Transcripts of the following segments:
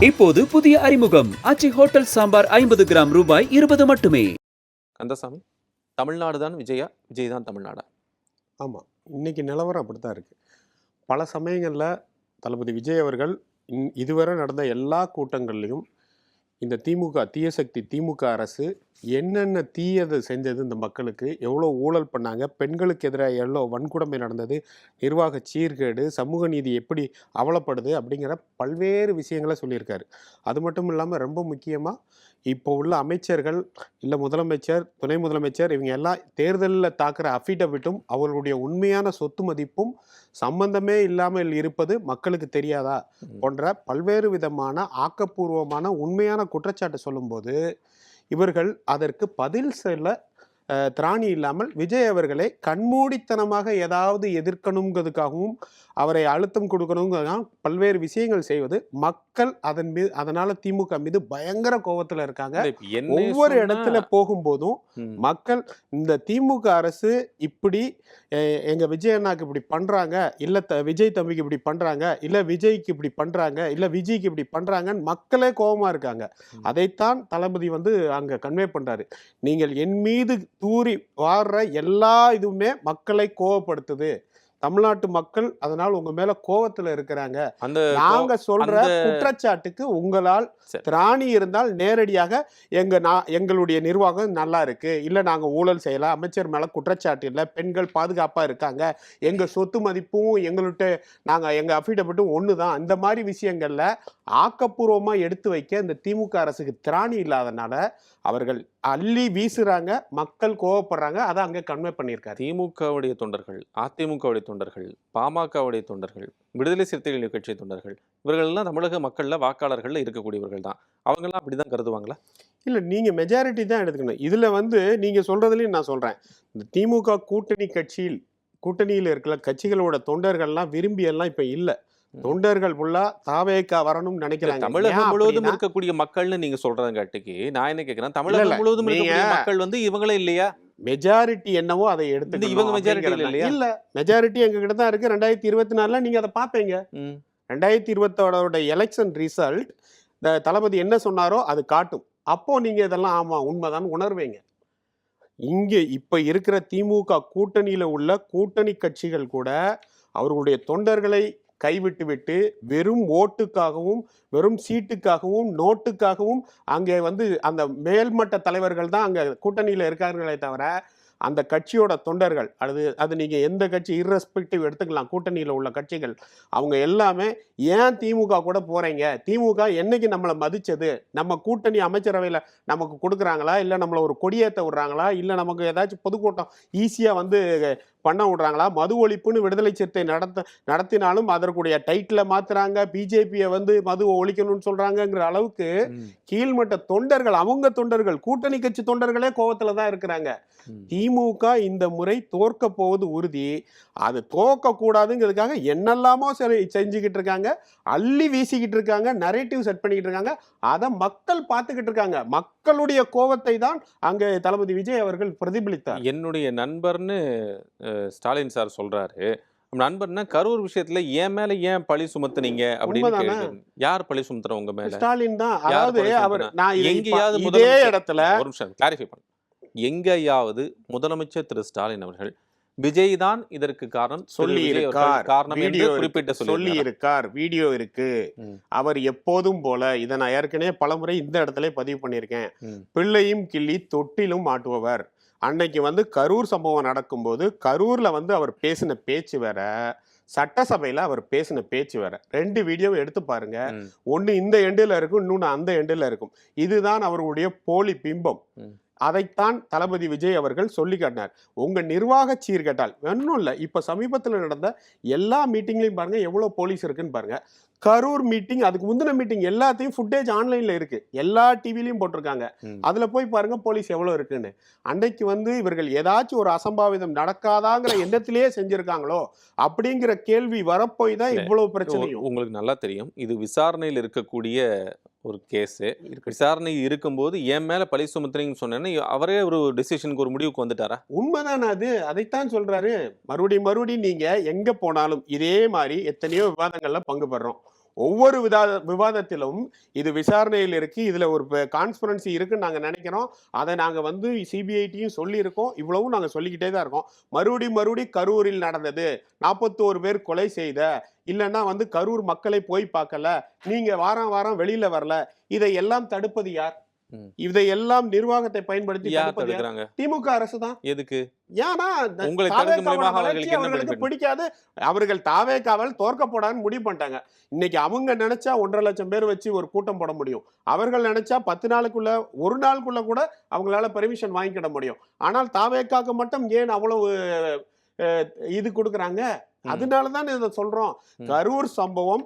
இப்போது புதிய அறிமுகம் ஆச்சி ஹோட்டல் சாம்பார் 50 கிராம் ரூபாய் 20 மட்டுமே. கந்தசாமி, தமிழ்நாடு தான் விஜயா, விஜய் தான் தமிழ்நாடா? ஆமாம், இன்னைக்கு நிலவரம் அப்படி தான் இருக்குது. பல சமயங்களில் தளபதி விஜய் அவர்கள் இதுவரை நடந்த எல்லா கூட்டங்கள்லையும் இந்த தீய சக்தி திமுக அரசு என்னென்ன தீயது செஞ்சது, இந்த மக்களுக்கு எவ்வளோ ஊழல் பண்ணாங்க, பெண்களுக்கு எதிராக எவ்வளோ வன்கொடுமை நடந்தது, நிர்வாக சீர்கேடு, சமூக நீதி எப்படி அவலப்படுது அப்படிங்கிற பல்வேறு விஷயங்களை சொல்லியிருக்காரு. அது மட்டும் இல்லாமல் ரொம்ப முக்கியமாக இப்போ உள்ள அமைச்சர்கள் இல்லை முதலமைச்சர், துணை முதலமைச்சர் இவங்க எல்லாம் தேர்தலில் தாக்குற அஃபிடவிட்டும் அவர்களுடைய உண்மையான சொத்து மதிப்பும் சம்பந்தமே இல்லாமல் இருப்பது மக்களுக்கு தெரியாதா போன்ற பல்வேறு விதமான ஆக்கப்பூர்வமான உண்மையான குற்றச்சாட்டு சொல்லும்போது இவர்கள் அதற்கு பதில் சொல்ல திராணி இல்லாமல் விஜய் அவர்களை கண்மூடித்தனமாக ஏதாவது எதிர்க்கணுங்கிறதுக்காகவும் அவரை அழுத்தம் கொடுக்கணுங்கிறதுக்காக பல்வேறு விஷயங்கள் செய்வது மக்கள் அதனால திமுக மீது பயங்கர கோபத்துல இருக்காங்க. ஒவ்வொரு இடத்துல போகும்போதும் மக்கள் இந்த திமுக அரசு இப்படி எங்க விஜய் அண்ணாக்கு இப்படி பண்றாங்க, இல்ல விஜய் தம்பிக்கு இப்படி பண்றாங்க, இல்ல விஜய்க்கு இப்படி பண்றாங்க, இல்ல விஜய்க்கு இப்படி பண்றாங்கன்னு மக்களே கோபமா இருக்காங்க. அதைத்தான் தளபதி அங்க கன்வே பண்றாரு. நீங்கள் என் மீது தூரி வாடுற எல்லா இதுவுமே மக்களை கோவப்படுத்துது, தமிழ்நாட்டு மக்கள் அதனால் உங்க மேல கோவத்துல இருக்கிறாங்க. நாங்க சொல்ற குற்றச்சாட்டுக்கு உங்களால் திராணி இருந்தால் நேரடியாக எங்களுடைய நிர்வாகம் நல்லா இருக்கு, இல்ல நாங்க ஊழல் செய்யலாம், அமைச்சர் மேல குற்றச்சாட்டு இல்லை, பெண்கள் பாதுகாப்பா இருக்காங்க, எங்க சொத்து மதிப்பும் எங்க அஃபிடவிட்டும் ஒண்ணுதான், இந்த மாதிரி விஷயங்கள்ல ஆக்கப்பூர்வமா எடுத்து வைக்க இந்த திமுக அரசுக்கு திராணி இல்லாதனால அவர்கள் அள்ளி வீசுறாங்க, மக்கள் கோவப்படுறாங்க. அதை அங்க கன்வே பண்ணியிருக்காரு. திமுகவுடைய தொண்டர்கள், அதிமுகவுடைய தொண்டர்கள், பாமகவுடைய தொண்டர்கள், விடுதலை சிறுத்தைகள் கட்சி தொண்டர்கள், இவர்கள் எல்லாம் தமிழக மக்கள்ல வாக்காளர்கள் இருக்கக்கூடியவர்கள் தான். அவங்கெல்லாம் அப்படிதான் கருதுவாங்களா? இல்ல, நீங்க மெஜாரிட்டி தான் எடுத்துக்கணும். இதுல நீங்க சொல்றதுலயும் நான் சொல்றேன், இந்த திமுக கூட்டணியில் இருக்கிற கட்சிகளோட தொண்டர்கள்லாம் விரும்பி எல்லாம் இப்ப இல்ல. தொண்டர்கள் ஃபுல்லா தாவேக்கா வரணும்னு நினைக்கிறாங்க. தமிழகம் முழுவதும் இருக்கக்கூடிய மக்கள்னு நீங்க சொல்றதுங்காட்டிக்கு நான் என்ன கேட்கிறேன், தமிழகம் முழுவதும் இருக்கக்கூடிய மக்கள் இவங்களே இல்லையா? மெஜாரிட்டி என்னவோ அதை எடுத்து இவங்க மெஜாரிட்டி இல்லையா? இல்ல, மெஜாரிட்டி எங்க கிட்ட தான் இருக்கு. 2024 நீங்க அதை பாப்பீங்க. 2020 எலெக்ஷன் ரிசல்ட் தளபதி என்ன சொன்னாரோ அது காட்டும். அப்போ நீங்க இதெல்லாம் ஆமா உண்மைதான் உணர்வீங்க. இங்க இப்ப இருக்கிற திமுக கூட்டணியில உள்ள கூட்டணி கட்சிகள் கூட அவர்களுடைய தொண்டர்களை கைவிட்டு வெறும் ஓட்டுக்காகவும் வெறும் சீட்டுக்காகவும் நோட்டுக்காகவும் அங்கே அந்த மேல்மட்ட தலைவர்கள் தான் அங்க கூட்டணியில இருக்கார்களே தவிர அந்த கட்சியோட தொண்டர்கள் அது நீங்க எந்த கட்சி இர்ரெஸ்பெக்டிவ் எடுத்துக்கலாம், கூட்டணியில உள்ள கட்சிகள் அவங்க எல்லாமே ஏன் திமுக கூட போறீங்க, திமுக என்னைக்கு நம்மளை மதிச்சது, நம்ம கூட்டணி அமைச்சரவையில நமக்கு கொடுக்குறாங்களா, இல்ல நம்மளை ஒரு கொடியேற்ற விடுறாங்களா, இல்ல நமக்கு ஏதாச்சும் பொதுக்கூட்டம் ஈஸியா பண்ண விடுறாங்களா, மது ஒழிப்புன்னு விடுதலை சிறுத்தை நடத்தினாலும் அதற்குடைய டைட்டில மாத்துறாங்க, பிஜேபியை மது ஒழிக்கணும்னு சொல்றாங்கிற அளவுக்கு கீழ்மட்ட தொண்டர்கள், அவங்க தொண்டர்கள், கூட்டணி கட்சி தொண்டர்களே கோவத்துலதான் இருக்கிறாங்க. திமுக இந்த முறை தோற்க போவது உறுதி. அது தோக்க கூடாதுங்கிறதுக்காக என்னெல்லாமோ செஞ்சுக்கிட்டு இருக்காங்க, அள்ளி வீசிக்கிட்டு இருக்காங்க, நரேட்டிவ் செட் பண்ணிக்கிட்டு இருக்காங்க. அதை மக்கள் பார்த்துக்கிட்டு இருக்காங்க. மக்களுடைய கோவத்தை தான் அங்க தளபதி விஜய் அவர்கள் பிரதிபலித்தார். என்னுடைய நண்பர்னு ஸ்டாலின் சார் சொல்றாரு. நண்பர்னா கரூர் விஷயத்துல ஏன் மேல ஏன் பழி சுமத்துனீங்க அப்படின்னு யார் பழி சுமத்துற உங்க மேல? ஸ்டாலின் தான். அதாவது அவர் எங்கேயாவது இதே இடத்துல ஒரு நிமிஷம் கிளாரிஃபை பண்ண, எங்கேயாவது முதலமைச்சர் திரு ஸ்டாலின் அவர்கள் விஜய் தான் இதற்கு காரணம் சொல்லி இருக்கார். வீடியோ இருக்கு. அவர் எப்போதும் போல இதை நான் ஏற்கனவே பலமுறை இந்த இடத்துல பதிவு பண்ணியிருக்கேன். பிள்ளையும் கிள்ளி தொட்டிலும் மாட்டுபவர். அன்னைக்கு கரூர் சம்பவம் நடக்கும்போது கரூர்ல அவர் பேசின பேச்சு வேற, சட்டசபையில அவர் பேசின பேச்சு வேற. 2 வீடியோவை எடுத்து பாருங்க. ஒன்னு இந்த எண்டில் இருக்கும், இன்னொன்னு அந்த எண்டில் இருக்கும். இதுதான் அவருடைய போலி பிம்பம். அதைத்தான் தளபதி விஜய் அவர்கள் சொல்லி காட்டினார். உங்க நிர்வாக சீர்கேட்டால் ஒன்றும் இல்லை. இப்ப சமீபத்தில் நடந்த எல்லா மீட்டிங்லையும் பாருங்க எவ்வளவு போலீஸ் இருக்குன்னு பாருங்க. கரூர் மீட்டிங், அதுக்கு முந்தின மீட்டிங் எல்லாத்தையும் ஃபுட்டேஜ் ஆன்லைன்ல இருக்கு, எல்லா டிவிலையும் போட்டிருக்காங்க. அதுல போய் பாருங்க போலீஸ் எவ்வளவு இருக்குன்னு. அன்னைக்கு இவர்கள் ஏதாச்சும் ஒரு அசம்பாவிதம் நடக்காதாங்கிற எண்ணத்திலேயே செஞ்சிருக்காங்களோ அப்படிங்கிற கேள்வி வரப்போய் தான் இவ்வளவு பிரச்சனையும். உங்களுக்கு நல்லா தெரியும், இது விசாரணையில் இருக்கக்கூடிய ஒரு கேஸு. விசாரணை இருக்கும்போது என் மேல பழி சுமத்துறீங்கன்னு சொன்னேன்னு அவரே ஒரு டிசிஷனுக்கு, ஒரு முடிவுக்கு வந்துட்டாரா? உண்மைதான் அது. அதைத்தான் சொல்றாரு. மறுபடியும் நீங்க எங்க போனாலும் இதே மாதிரி எத்தனையோ விவாதங்கள்ல பங்கு பெறோம். ஒவ்வொரு விவாதத்திலும் இது விசாரணையில் இருக்கு, இதுல ஒரு கான்ஸ்பரன்சி இருக்குன்னு நாங்க நினைக்கிறோம், அதை நாங்க வந்து சிபிஐடியும் சொல்லியிருக்கோம், இவ்வளவும் நாங்க சொல்லிக்கிட்டே தான் இருக்கோம். மறுபடி கரூரில் நடந்தது, 41 பேர் கொலை செய்த, இல்லைன்னா வந்து கரூர் மக்களை போய் பார்க்கல, நீங்க வாரம் வெளியில வரல, இதையெல்லாம் தடுப்பது யார்? இதையெல்லாம் நிர்வாகத்தை பயன்படுத்தி திமுக அரசு தான். எதுக்கு? ஏன்னா அவர்களுக்கு அவர்களுக்கு பிடிக்காது, அவர்கள் தாவே காவல் தோற்கப்படான்னு முடிவு பண்ணிட்டாங்க. இன்னைக்கு அவங்க நினைச்சா 1.5 லட்சம் பேர் வச்சு ஒரு கூட்டம் போட முடியும், அவர்கள் நினைச்சா 10 நாளுக்குள்ள, ஒரு நாளுக்குள்ள கூட அவங்களால பெர்மிஷன் வாங்கிக்கிட முடியும். ஆனால் தாவேக்காக்கு மட்டும் ஏன் அவ்வளவு இது கொடுக்குறாங்க? அதனாலதான் இதை சொல்றோம். கரூர் சம்பவம்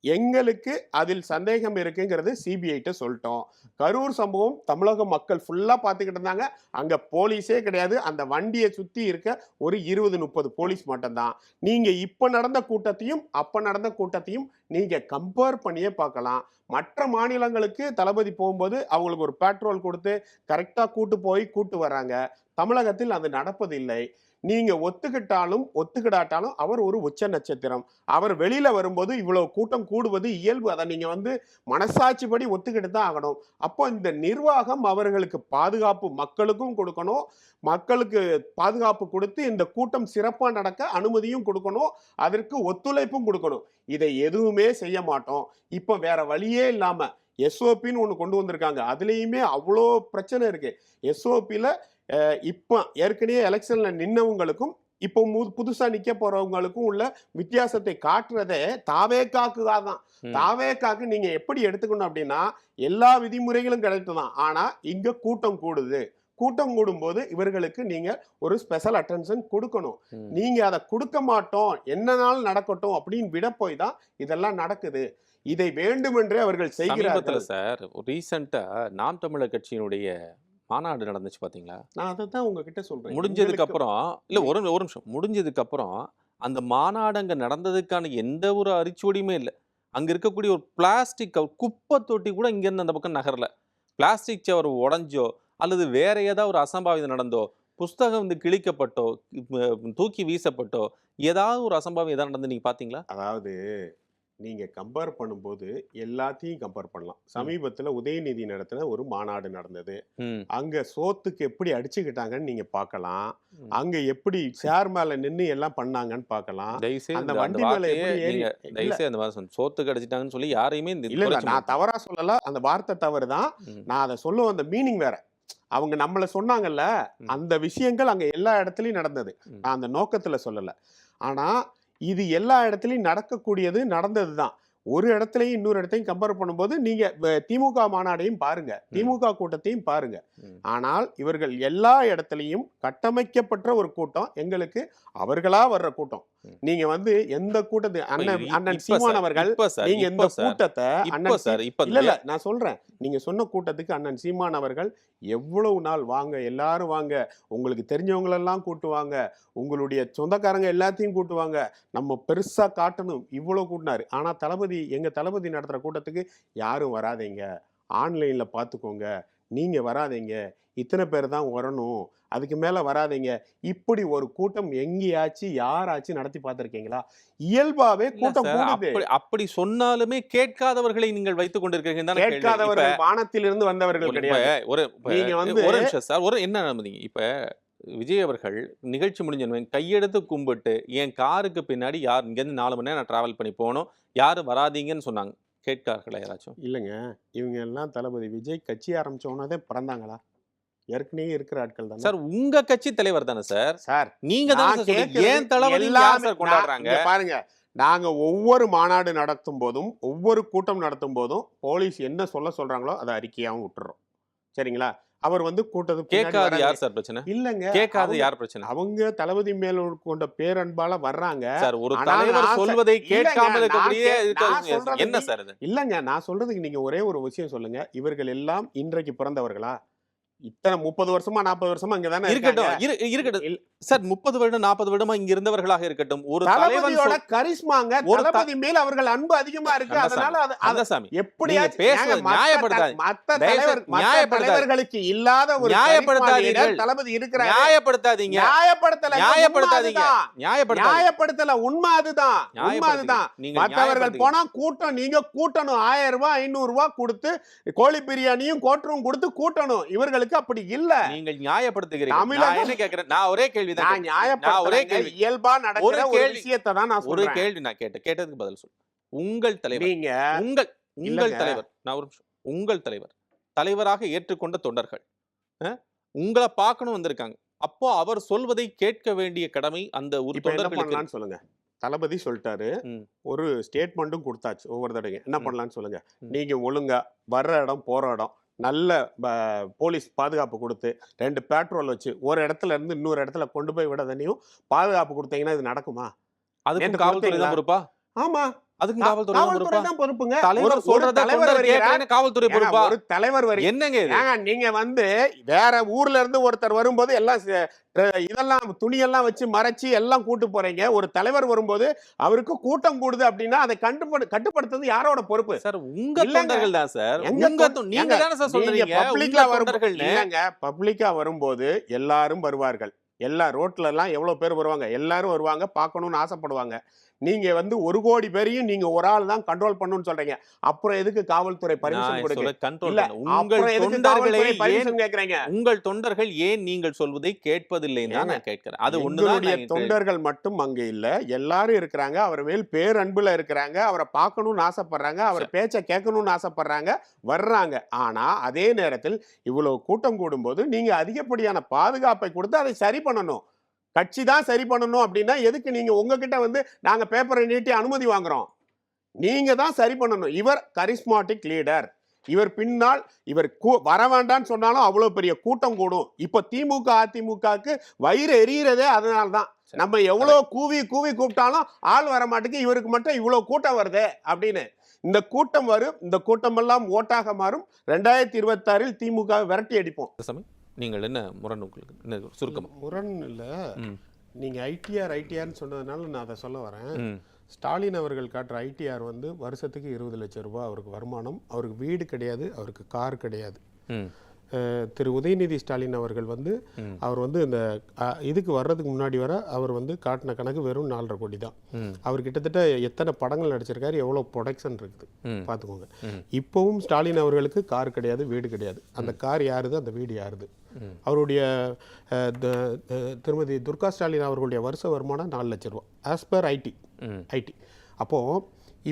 எங்களுக்கு அதில் சந்தேகம் இருக்குங்கிறது சிபிஐட்ட சொல்லிட்டோம். கரூர் சம்பவம் தமிழக மக்கள் ஃபுல்லா பார்த்துக்கிட்டு இருந்தாங்க, அங்க போலீஸே கிடையாது, அந்த வண்டியை சுத்தி இருக்க ஒரு 20-30 போலீஸ் மட்டும்தான். நீங்க இப்ப நடந்த கூட்டத்தையும் அப்ப நடந்த கூட்டத்தையும் நீங்க கம்பேர் பண்ணியே பார்க்கலாம். மற்ற மாநிலங்களுக்கு தளபதி போகும்போது அவங்களுக்கு ஒரு பெட்ரோல் கொடுத்து கரெக்டா கூட்டு வர்றாங்க. தமிழகத்தில் அது நடப்பதில்லை. நீங்க ஒத்துக்கிட்டாலும் ஒத்துக்கிடாட்டாலும் அவர் ஒரு உச்ச நட்சத்திரம். அவர் வெளியில வரும்போது இவ்வளவு கூட்டம் கூடுவது இயல்பு. அதை நீங்க வந்து மனசாட்சிப்படி ஒத்துக்கிட்டு தான் ஆகணும். அப்போ இந்த நிர்வாகம் அவர்களுக்கு பாதுகாப்பு மக்களுக்கும் கொடுக்கணும், மக்களுக்கு பாதுகாப்பு கொடுத்து இந்த கூட்டம் சிறப்பா நடக்க அனுமதியும் கொடுக்கணும், அதற்கு ஒத்துழைப்பும் கொடுக்கணும். இதை எதுவுமே செய்ய மாட்டோம். இப்போ வேற வழியே இல்லாம எஸ்ஓபின்னு ஒன்று கொண்டு வந்திருக்காங்க, அதுலேயுமே அவ்வளோ பிரச்சனை இருக்கு. எஸ்ஓபியில் இப்போ ஏற்கனவே எலெக்ஷன்ல நின்னவங்களுக்கும் இப்போ புதுசா நிக்க போறவங்களுக்கும் உள்ள வித்தியாசத்தை காட்டுறதே தாவேக்காக்குதான் தான். தாவேக்காக்கு நீங்க எப்படி எடுத்துக்கணும் அப்படின்னா, எல்லா விதிமுறைகளும் கிடைத்துதான், ஆனா இங்க கூட்டம் கூடுது, கூட்டம் கூடும்போது இவர்களுக்கு நீங்க ஒரு ஸ்பெஷல் அட்டென்ஷன் கொடுக்கணும். நீங்க அதை கொடுக்க மாட்டோம், என்னனாலும் நடக்கட்டும் அப்படின்னு விட போய் தான் இதெல்லாம் நடக்குது. இதை வேண்டுமென்றே அவர்கள் செய்கிறார்கள். சார், ரீசெண்டா நாம் தமிழர் கட்சியினுடைய மாநாடு நடந்துச்சு பாத்தீங்களா? நான் அதை தான் உங்ககிட்ட சொல்றேன். முடிஞ்சதுக்கு அப்புறம் இல்ல ஒரு நிமிஷம், முடிஞ்சதுக்கு அப்புறம் அந்த மாநாடு அங்க நடந்ததுக்கான எந்த ஒரு அரிச்சுவடியுமே இல்லை. அங்க இருக்கக்கூடிய ஒரு பிளாஸ்டிக் குப்பை தொட்டி கூட இங்க இருந்து அந்த பக்கம் நகரல. பிளாஸ்டிக் சவர் உடஞ்சோ அல்லது வேற ஏதாவது ஒரு அசம்பாவிதம் நடந்தோ, புஸ்தகம் வந்து கிழிக்கப்பட்டோ, தூக்கி வீசப்பட்டோ, ஏதாவது ஒரு அசம்பாவிதம் ஏதாவது நடந்து நீங்க பாத்தீங்களா? அதாவது நீங்க கம்பேர் பண்ணும்போது எல்லாத்தையும் கம்பேர் பண்ணலாம். சமீபத்துல உதயநிதி நடத்தின ஒரு மாநாடு நடந்தது, அங்க சோத்துக்கு எப்படி அடிச்சுக்கிட்டாங்கன்னு நீங்க பார்க்கலாம், அங்க எப்படி சேர் மேல நின்று எல்லாம் பண்ணாங்கன்னு பார்க்கலாம். அந்த வண்டி மேல சோத்துக்கு அடிச்சிட்டாங்கன்னு சொல்லி யாரையுமே இல்ல, நான் தவறா சொல்லல, அந்த வார்த்தை தவறுதான், நான் அதை சொல்லுவேன், அந்த மீனிங் வேற. அவங்க நம்மள சொன்னாங்கல்ல, அந்த விஷயங்கள் அங்க எல்லா இடத்துலயும் நடந்தது, நான் அந்த நோக்கத்துல சொல்லல. ஆனா இது எல்லா இடத்துலையும் நடக்கக்கூடியது, நடந்தது தான். ஒரு இடத்துலையும் இன்னொரு இடத்தையும் கம்பேர் பண்ணும்போது நீங்க திமுக மாநாடையும் பாருங்க, திமுக கூட்டத்தையும் பாருங்க. ஆனால் இவர்கள் எல்லா இடத்துலையும் கட்டமைக்கப்பட்ட ஒரு கூட்டம், எங்களுக்கு அவர்களா வர்ற கூட்டம். நீங்க வந்து எந்த கூட்டத்தை அண்ணன் சீமான் அவர்கள், நீங்க இந்த கூட்டத்தை இல்ல நான் சொல்றேன், நீங்க சொன்ன கூட்டத்துக்கு அண்ணன் சீமான் அவர்கள் எவ்வளவு நாள் வாங்க, எல்லாரும் வாங்க, உங்களுக்கு தெரிஞ்சவங்களெல்லாம் கூட்டுவாங்க, உங்களுடைய சொந்தக்காரங்க எல்லாத்தையும் கூட்டுவாங்க, நம்ம பெருசா காட்டணும், இவ்வளவு கூட்டினாரு. ஆனா தளபதி, எங்க தளபதி நடத்துற கூட்டத்துக்கு யாரும் வராதீங்க, ஆன்லைன்ல பாத்துக்கோங்க, நீங்க வராதீங்க, இத்தனை பேர் தான் வரணும், அதுக்கு மேல வராதீங்க, இப்படி ஒரு கூட்டம் எங்கேயாச்சு யாராச்சும் நடத்தி பார்த்திருக்கீங்களா? இயல்பாவே கூட்டம் கூடுது. அப்படி சொன்னாலுமே கேட்காதவர்களை நீங்கள் வைத்துக் கொண்டிருக்கீங்க. கேட்காதவர்கள் வானத்திலிருந்து வந்தவர்கள் கிடையாது. நீங்க வந்து ஒரு நிமிஷம் சார், ஒரு என்ன நடந்தீங்க இப்ப விஜய் அவர்கள் நிகழ்ச்சி முடிஞ்ச கையெடுத்து கும்பிட்டு என் காருக்கு பின்னாடி யார் இங்கேருந்து 4 மணி நேரம் நான் டிராவல் பண்ணி போகணும், யாரும் வராதீங்கன்னு சொன்னாங்க. கேட்கார்களா யாராச்சும்? இல்லைங்க, இவங்க எல்லாம் தளபதி விஜய் கட்சி ஆரம்பிச்சோன்னதே பிறந்தாங்களா? ஏற்கனவே இருக்கிற ஆட்கள் தான் சார். உங்க கட்சி தலைவர் தானே சார். சார் நீங்க தான் ஏன் தளபதி கொண்டாடுறாங்க பாருங்க. நாங்க ஒவ்வொரு மாநாடு நடத்தும் போதும், ஒவ்வொரு கூட்டம் நடத்தும் போதும் போலீஸ் என்ன சொல்றாங்களோ அதை அறிக்கையாவும் விட்டுறோம், சரிங்களா? அவர் வந்து கூட்டத்துக்கு கேட்காது யார் சார் பிரச்சனை? இல்லங்க, கேட்காது யார் பிரச்சனை? அவங்க தளபதி மேல கொண்ட பேரன்பால வர்றாங்க சார். ஒரு தலைவர் சொல்வதை கேட்காம என்ன சார் இது? இல்லங்க, நான் சொல்றதுக்கு நீங்க ஒரே ஒரு விஷயம் சொல்லுங்க, இவர்கள் எல்லாம் இன்றைக்கு பிறந்தவர்களா? இத்தனை 30 வருஷமா 40 வருஷமா இங்கதானே இருக்கட்டும் இருக்காங்க. இருக்கட்டும் சார். 30 வருடம் 40 வருடமா இங்க இருந்தவர்களாக இருக்கட்டும், ஒரு தளபதியோட கரிஸ்மாங்க, தளபதி மேல் அவர்கள் அன்பு அதிகமா இருக்கு. அதனால அது கந்தசாமி எப்படியாச்சும் மத்த தலைவர்களுக்கு இல்லாத ஒரு நியாயப்படுத்தாதீர்கள். தளபதி இருக்கிறார். நியாயப்படுத்தாதீங்க. நியாயப்படுத்தல. உண்மை அதுதான். மற்றவர்கள் போனா கூட்டம், நீங்க கூட்டணும். 1000 ரூபாய் 500 ரூபாய் கொடுத்து கோழி பிரியாணியும் கோட்டரும் கொடுத்து கூட்டணும். இவர்களுக்கு அப்படி இல்ல. நீங்கள் நியாயப்படுத்துகிறீங்க. நான் என்ன கேக்குறேன், நான் ஒரே கேள்வி தான். இயல்பா நடக்கிற ஒரு விஷயத்தை தான் நான் ஒரு கேள்வி நான் கேட்டதுக்கு பதில் சொல்லு. உங்கள் தலைவர், உங்கள் தலைவர், நான் ஒரு நிமிஷம், உங்கள் தலைவராக ஏற்றுக்கொண்ட தொண்டர்கள் உங்களை பார்க்கணும் வந்திருக்காங்க. அப்போ அவர் சொல்வதை கேட்க வேண்டிய கடமை அந்த ஒரு தொண்டர்களுக்கு சொல்லுங்க. தளபதி சொல்லிட்டாரு, ஒரு ஸ்டேட்மெண்ட்டும் கொடுத்தாச்சு. ஒவ்வொரு தடவை என்ன பண்ணலாம்னு சொல்லுங்க. நீங்க ஒழுங்கா வர்ற இடம் போற இடம் நல்ல போலீஸ் பாதுகாப்பு கொடுத்து 2 பேட்ரோல் வச்சு ஒரு இடத்துல இருந்து இன்னொரு இடத்துல கொண்டு போய் விட தனியும் பாதுகாப்பு கொடுத்தீங்கன்னா இது நடக்குமா? அதுக்கு காவல்துறை தான் பொறுப்பா? ஆமா, அதுக்கு காவல்துறை தான் பொறுப்புங்க. தலைவர் சொல்றத காவல்துறை பொறுப்பா? ஒரு தலைவர் வரி என்னங்க நீங்க வேற ஊர்ல இருந்து ஒருத்தர் வரும்போது எல்லாம் இதெல்லாம் துணியெல்லாம் வச்சு மறைச்சு எல்லாம் கூட்டு போறீங்க. ஒரு தலைவர் வரும்போது அவருக்கு கூட்டம் கூடுது அப்படின்னா அதை கட்டுப்படுத்துறது யாரோட பொறுப்பு? சார் உங்க தொண்டர்கள் தான் சார். நீங்க தானே சார் சொல்றீங்க பப்ளிக்கா வரும்போது எல்லாரும் வருவார்கள். எல்லா ரோட்ல எல்லாம் எவ்வளவு பேர் வருவாங்க, எல்லாரும் வருவாங்க, பார்க்கணும்னு ஆசைப்படுவாங்க. நீங்க 1 கோடி பேரையும் நீங்க ஒரு ஆள் தான் கண்ட்ரோல் பண்ணணும்னு சொல்றீங்க. அப்புறம் எதுக்கு காவல்துறை பர்மிஷன் கொடுக்கல? உங்கள் தொண்டர்கள் ஏன் நீங்கள் சொல்வதை கேட்பதில்லைன்னு தான் நான் கேட்கிறேன். அது ஒண்ணுதான். தொண்டர்கள் மட்டும் அங்க இல்ல, எல்லாரும் இருக்கிறாங்க. அவர் மேல் பேரன்புல இருக்கிறாங்க. அவரை பார்க்கணும்னு ஆசைப்படுறாங்க. அவர் பேச்சை கேட்கணும்னு ஆசைப்படுறாங்க, வர்றாங்க. ஆனா அதே நேரத்தில் இவ்வளவு கூட்டம் கூடும்போது நீங்க அதிகப்படியான பாதுகாப்பை கொடுத்து அதை சரி பண்ணணும். கட்சி தான் சரி பண்ணணும் அப்படின்னா எதுக்கு நீங்க உங்ககிட்ட நாங்க பேப்பரை நீட்டி அனுமதி வாங்குறோம்? நீங்க தான் சரி பண்ணணும். இவர் கரிஸ்மாட்டிக் லீடர். இவர் பின்னால் இவர் வர வேண்டாம்னு சொன்னாலும் அவ்வளவு பெரிய கூட்டம் கூடும். இப்ப திமுக அதிமுகக்கு வயிறு எரியறதே அதனால்தான். நம்ம எவ்வளவு கூவி கூப்பிட்டாலும் ஆள் வர மாட்டேங்குது, இவருக்கு மட்டும் இவ்வளவு கூட்டம் வருது அப்படின்னு. இந்த கூட்டம் வரும். இந்த கூட்டம் எல்லாம் ஓட்டாக மாறும். 2026 திமுக விரட்டி அடிப்போம். நீங்கள் என்ன முரண் உங்களுக்கு என்ன சுருக்கம்? முரண் இல்லை, நீங்கள் ஐடிஆர்னு சொன்னதுனால நான் அதை சொல்ல வரேன். ஸ்டாலின் அவர்கள் காட்டுற ஐடிஆர் வருஷத்துக்கு 20 லட்சம் ரூபாய் அவருக்கு வருமானம். அவருக்கு வீடு கிடையாது, அவருக்கு கார் கிடையாது. திரு உதயநிதி ஸ்டாலின் அவர்கள் அவர் இந்த இதுக்கு வர்றதுக்கு முன்னாடி வர அவர் காட்டின கணக்கு வெறும் 4.5 கோடி தான். அவர் கிட்டத்தட்ட எத்தனை படங்கள் நடிச்சிருக்காரு, எவ்வளோ ப்ரொடக்ஷன் இருக்குது பார்த்துக்கோங்க. இப்போவும் ஸ்டாலின் அவர்களுக்கு கார் கிடையாது, வீடு கிடையாது. அந்த கார் யாருது, அந்த வீடு யாருது? அவருடைய திருமதி துர்கா ஸ்டாலின் அவர்களுடைய வருஷ வருமானம் 4 லட்சம் ரூபா ஆஸ் பர் ஐடி.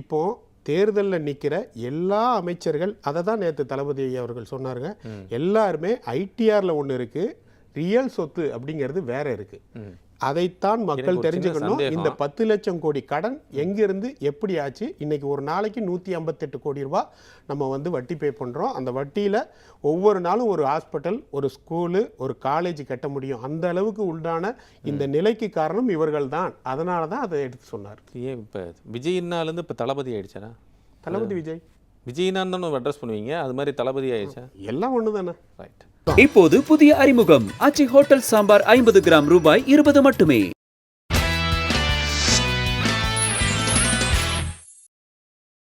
இப்போ தேர்தலில் நிற்கிற எல்லா அமைச்சர்கள் அதை தான் நேற்று தளபதி அவர்கள் சொன்னாருங்க. எல்லாருமே ஐடிஆரில் ஒன்று இருக்குது, ரியல் சொத்து அப்படிங்கிறது வேற இருக்குது. அதைத்தான் மக்கள் தெரிஞ்சுக்கணும். இந்த 10 லட்சம் கோடி கடன் எங்கிருந்து எப்படி ஆச்சு? இன்னைக்கு ஒரு நாளைக்கு 158 கோடி ரூபாய் நம்ம வட்டி பே பண்ணுறோம். அந்த வட்டியில் ஒவ்வொரு நாளும் ஒரு ஹாஸ்பிட்டல், ஒரு ஸ்கூலு, ஒரு காலேஜ் கட்ட முடியும். அந்த அளவுக்கு உண்டான இந்த நிலைக்கு காரணம் இவர்கள் தான். அதனால தான் அதை எடுத்து சொன்னார். ஏன் இப்போ விஜயினாலேருந்து இப்போ தளபதி ஆயிடுச்சா? தளபதி விஜயினான்னு தான் அட்ரஸ் பண்ணுவீங்க, அது மாதிரி தளபதி ஆயிடுச்சா? எல்லாம் ஒன்று தானே. இப்போது புதிய அறிமுகம் ஆச்சி ஹோட்டல் சாம்பார் 50 கிராம் ரூபாய் 20 மட்டுமே.